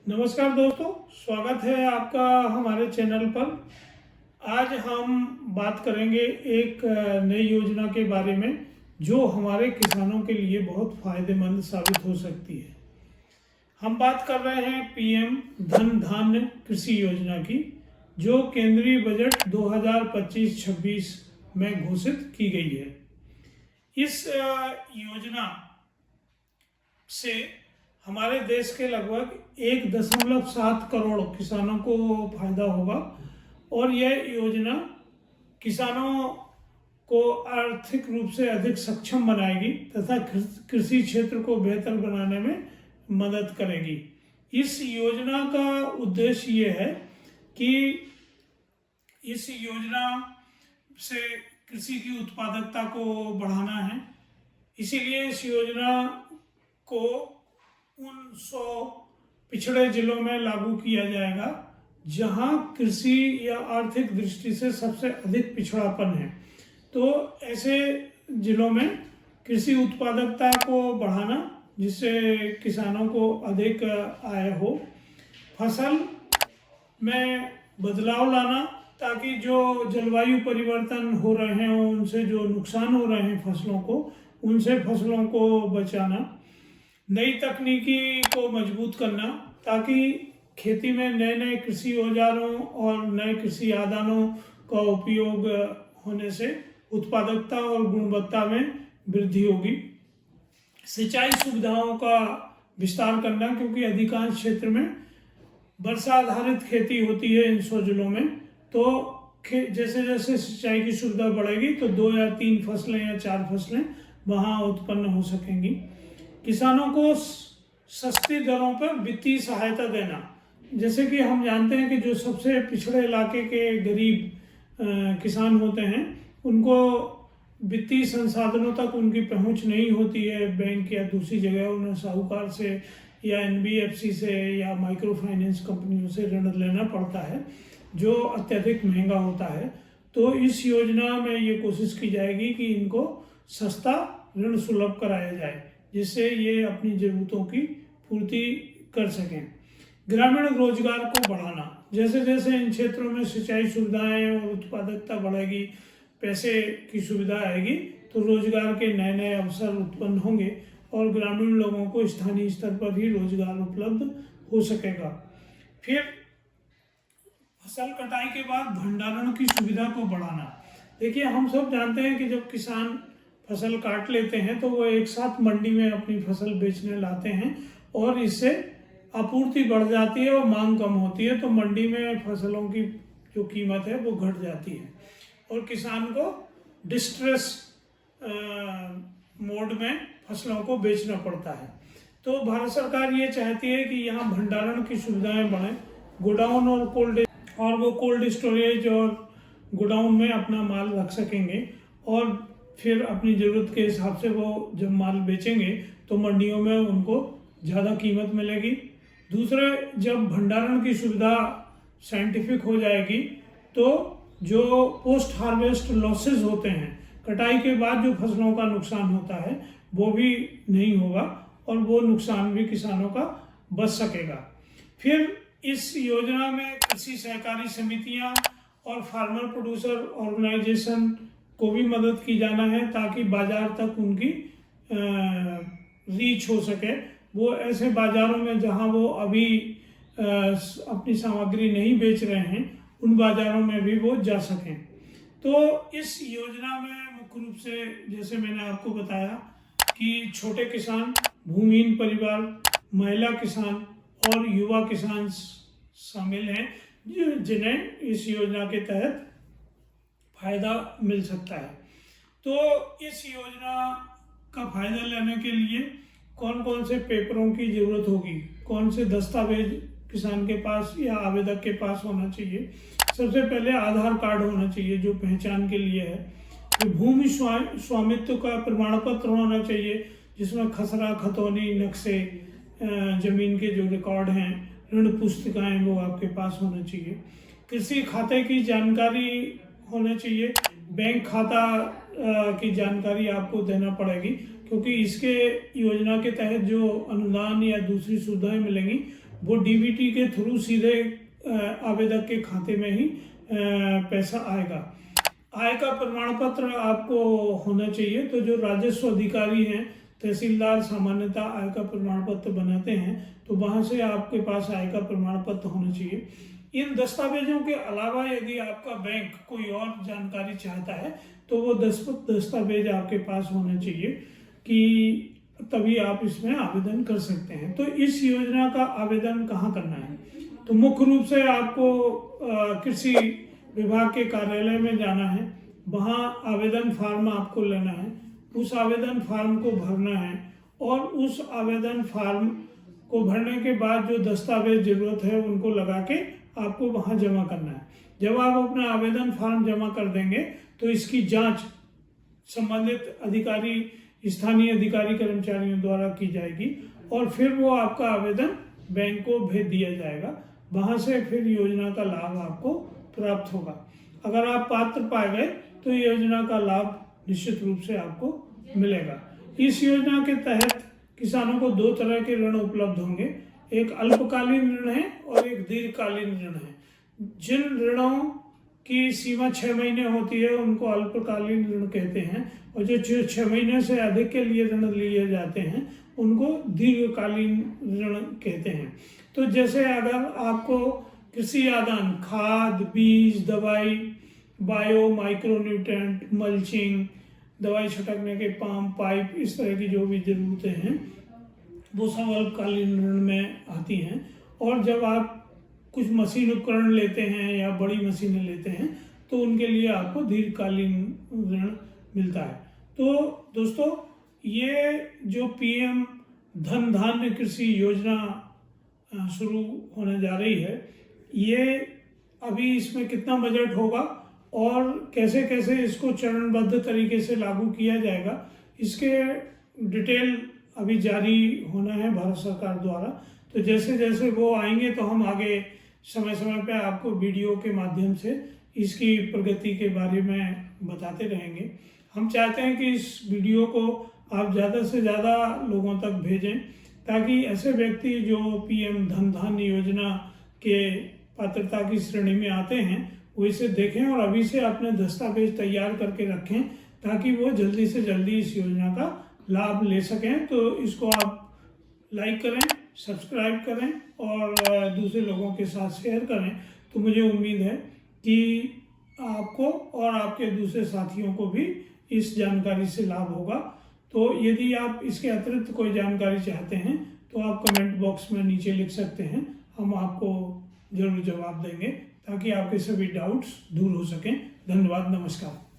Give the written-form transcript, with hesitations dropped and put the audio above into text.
नमस्कार दोस्तों, स्वागत है आपका हमारे चैनल पर। आज हम बात करेंगे एक नई योजना के बारे में जो हमारे किसानों के लिए बहुत फायदेमंद साबित हो सकती है। हम बात कर रहे हैं पीएम धन धान्य कृषि योजना की, जो केंद्रीय बजट 2025-26 में घोषित की गई है। इस योजना से हमारे देश के लगभग 1.7 करोड़ किसानों को फायदा होगा और यह योजना किसानों को आर्थिक रूप से अधिक सक्षम बनाएगी तथा कृषि क्षेत्र को बेहतर बनाने में मदद करेगी। इस योजना का उद्देश्य ये है कि इस योजना से कृषि की उत्पादकता को बढ़ाना है। इसीलिए इस योजना को उन 100 पिछड़े जिलों में लागू किया जाएगा जहां कृषि या आर्थिक दृष्टि से सबसे अधिक पिछड़ापन है। तो ऐसे जिलों में कृषि उत्पादकता को बढ़ाना, जिससे किसानों को अधिक आय हो, फसल में बदलाव लाना ताकि जो जलवायु परिवर्तन हो रहे हैं उनसे जो नुकसान हो रहे हैं फसलों को, उनसे फसलों को बचाना, नई तकनीकी को मजबूत करना ताकि खेती में नए नए कृषि औजारों और नए कृषि आदानों का उपयोग होने से उत्पादकता और गुणवत्ता में वृद्धि होगी, सिंचाई सुविधाओं का विस्तार करना क्योंकि अधिकांश क्षेत्र में वर्षा आधारित खेती होती है इन 100 जिलों में। तो जैसे जैसे सिंचाई की सुविधा बढ़ेगी तो 2 या 3 फसलें या 4 फसलें वहाँ उत्पन्न हो सकेंगी। किसानों को सस्ती दरों पर वित्तीय सहायता देना, जैसे कि हम जानते हैं कि जो सबसे पिछड़े इलाके के गरीब किसान होते हैं उनको वित्तीय संसाधनों तक उनकी पहुंच नहीं होती है। बैंक या दूसरी जगह उन्हें साहूकार से या एनबीएफसी से या माइक्रो फाइनेंस कंपनियों से ऋण लेना पड़ता है जो अत्यधिक महंगा होता है। तो इस योजना में ये कोशिश की जाएगी कि इनको सस्ता ऋण सुलभ कराया जाए जिससे ये अपनी ज़रूरतों की पूर्ति कर सकें। ग्रामीण रोजगार को बढ़ाना, जैसे जैसे इन क्षेत्रों में सिंचाई सुविधाएं और उत्पादकता बढ़ेगी, पैसे की सुविधा आएगी, तो रोजगार के नए नए अवसर उत्पन्न होंगे और ग्रामीण लोगों को स्थानीय स्तर पर ही रोजगार उपलब्ध हो सकेगा। फिर फसल कटाई के बाद भंडारण की सुविधा को बढ़ाना। देखिए, हम सब जानते हैं कि जब किसान फसल काट लेते हैं तो वो एक साथ मंडी में अपनी फसल बेचने लाते हैं और इससे आपूर्ति बढ़ जाती है और मांग कम होती है, तो मंडी में फसलों की जो कीमत है वो घट जाती है और किसान को डिस्ट्रेस मोड में फसलों को बेचना पड़ता है। तो भारत सरकार ये चाहती है कि यहाँ भंडारण की सुविधाएं बढ़ें, गोडाउन और वो कोल्ड स्टोरेज और गोडाउन में अपना माल रख सकेंगे और फिर अपनी ज़रूरत के हिसाब से वो जब माल बेचेंगे तो मंडियों में उनको ज़्यादा कीमत मिलेगी। दूसरे, जब भंडारण की सुविधा साइंटिफिक हो जाएगी तो जो पोस्ट हार्वेस्ट लॉसेस होते हैं, कटाई के बाद जो फसलों का नुकसान होता है वो भी नहीं होगा और वो नुकसान भी किसानों का बच सकेगा। फिर इस योजना में कृषि सहकारी समितियां और फार्मर प्रोड्यूसर ऑर्गेनाइजेशन को भी मदद की जाना है ताकि बाजार तक उनकी रीच हो सके। वो ऐसे बाजारों में जहां वो अभी अपनी सामग्री नहीं बेच रहे हैं उन बाजारों में भी वो जा सकें। तो इस योजना में मुख्य रूप से, जैसे मैंने आपको बताया कि छोटे किसान, भूमिहीन परिवार, महिला किसान और युवा किसान शामिल हैं जिन्हें इस योजना के तहत फायदा मिल सकता है। तो इस योजना का फायदा लेने के लिए कौन कौन से पेपरों की जरूरत होगी, कौन से दस्तावेज किसान के पास या आवेदक के पास होना चाहिए। सबसे पहले आधार कार्ड होना चाहिए जो पहचान के लिए है। फिर भूमि स्वामित्व का प्रमाण पत्र होना चाहिए जिसमें खसरा, खतौनी, नक्शे, जमीन के जो रिकॉर्ड हैं, ऋण पुस्तिकाएं वो आपके पास होना चाहिए। कृषि खाते की जानकारी होना चाहिए, बैंक खाता की जानकारी आपको देना पड़ेगी क्योंकि इसके योजना के तहत जो अनुदान या दूसरी सुविधाएं मिलेंगी वो डीबीटी के थ्रू सीधे आवेदक के खाते में ही पैसा आएगा। आय का प्रमाण पत्र आपको होना चाहिए। तो जो राजस्व अधिकारी हैं, तहसीलदार सामान्यतः आय का प्रमाण पत्र बनाते हैं, तो वहां से आपके पास आय का प्रमाण पत्र होना चाहिए। इन दस्तावेजों के अलावा यदि आपका बैंक कोई और जानकारी चाहता है तो वो दस्तावेज आपके पास होना चाहिए कि तभी आप इसमें आवेदन कर सकते हैं। तो इस योजना का आवेदन कहाँ करना है? तो मुख्य रूप से आपको कृषि विभाग के कार्यालय में जाना है, वहाँ आवेदन फॉर्म आपको लेना है, उस आवेदन फॉर्म को भरना है और उस आवेदन फॉर्म को भरने के बाद जो दस्तावेज जरूरत है उनको लगा के आपको वहाँ जमा करना है। जब आप अपना आवेदन फॉर्म जमा कर देंगे तो इसकी जांच संबंधित अधिकारी, स्थानीय अधिकारी कर्मचारियों द्वारा की जाएगी और फिर वो आपका आवेदन बैंक को भेज दिया जाएगा। वहाँ से फिर योजना का लाभ आपको प्राप्त होगा। अगर आप पात्र पाए गए तो योजना का लाभ निश्चित रूप से आपको मिलेगा। इस योजना के तहत किसानों को दो तरह के ऋण उपलब्ध होंगे, एक अल्पकालीन ऋण है और एक दीर्घकालीन ऋण है। जिन ऋणों की सीमा 6 महीने होती है उनको अल्पकालीन ऋण कहते हैं और जो 6 महीने से अधिक के लिए ऋण लिए जाते हैं उनको दीर्घकालीन ऋण कहते हैं। तो जैसे अगर आपको कृषि आदान, खाद, बीज, दवाई, बायो, माइक्रो न्यूट्रेंट, मल्चिंग, दवाई छिड़कने के पंप, पाइप, इस तरह की जो भी जरूरतें हैं वो सब अल्पकालीन ऋण में आती हैं। और जब आप कुछ मशीन उपकरण लेते हैं या बड़ी मशीनें लेते हैं तो उनके लिए आपको दीर्घकालीन ऋण मिलता है। तो दोस्तों, ये जो पीएम धन धान्य कृषि योजना शुरू होने जा रही है, ये अभी इसमें कितना बजट होगा और कैसे कैसे इसको चरणबद्ध तरीके से लागू किया जाएगा, इसके डिटेल अभी जारी होना है भारत सरकार द्वारा। तो जैसे जैसे वो आएंगे तो हम आगे समय समय पे आपको वीडियो के माध्यम से इसकी प्रगति के बारे में बताते रहेंगे। हम चाहते हैं कि इस वीडियो को आप ज़्यादा से ज़्यादा लोगों तक भेजें ताकि ऐसे व्यक्ति जो पीएम धन धान्य योजना के पात्रता की श्रेणी में आते हैं वो इसे देखें और अभी से अपने दस्तावेज तैयार करके रखें ताकि वो जल्दी से जल्दी इस योजना का लाभ ले सकें। तो इसको आप लाइक करें, सब्सक्राइब करें और दूसरे लोगों के साथ शेयर करें। तो मुझे उम्मीद है कि आपको और आपके दूसरे साथियों को भी इस जानकारी से लाभ होगा। तो यदि आप इसके अतिरिक्त कोई जानकारी चाहते हैं तो आप कमेंट बॉक्स में नीचे लिख सकते हैं, हम आपको जरूर जवाब देंगे ताकि आपके सभी डाउट्स दूर हो सकें। धन्यवाद, नमस्कार।